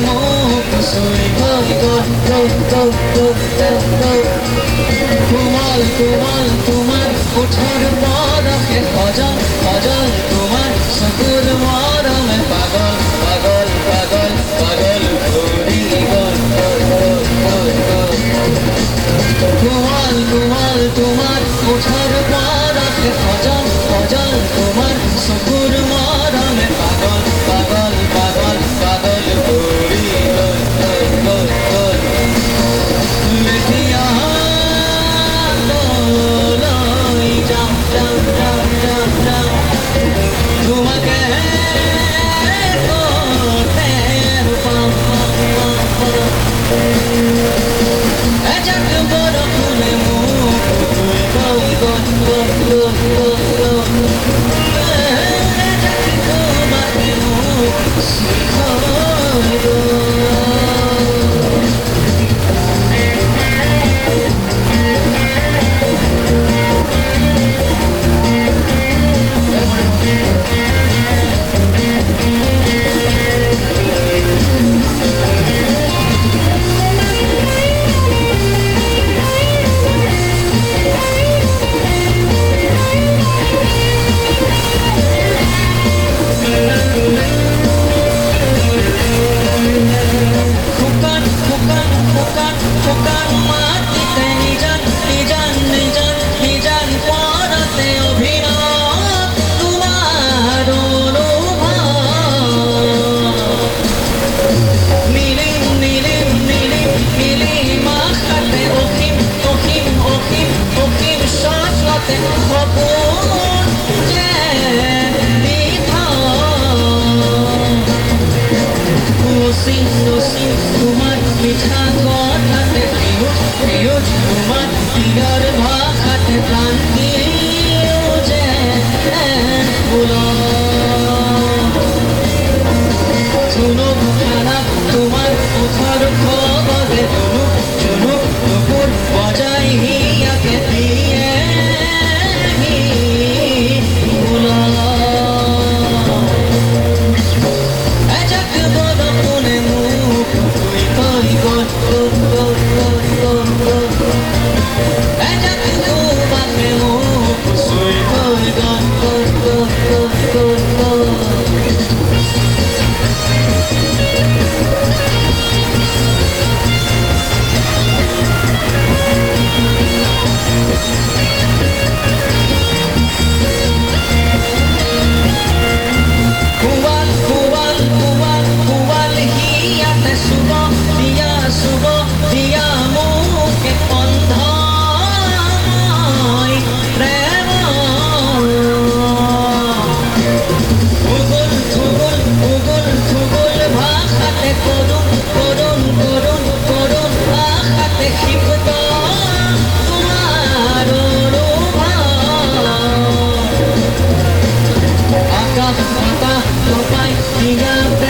মোক চুই গৈ কোমল কোমল তোমাৰ ওঠৰ পৰশে সজল সজল তোমাৰ চকুৰ মৰমে পাগল পাগল পাগল পাগল কৰি গ'ল কোমল কোমল তোমাৰ ওঠৰ পৰশে সজল সজল তোমাৰ চকুৰ মৰমে পাগল পাগল পাগল পাগল কৰি গ'ল এতিয়া লৈ যাওঁ যাওঁ যাওঁ যাওঁ যাওঁ তোমাকে ক'তে পাওঁ এজাক বৰষুণে মোক লৈ গ'ল এজাক তোমাকে মোক চুই গ'ল তোমার মিঠা কথাতে প্রিয় তোমার প্রিয়র ভাষাতে প্রাণ দিও যে ঝুনুক খেলা তোমার ওঠর খবরে ঝুনুক নুপুর বজাই হিয়াকে দিয়ে Mata, topai,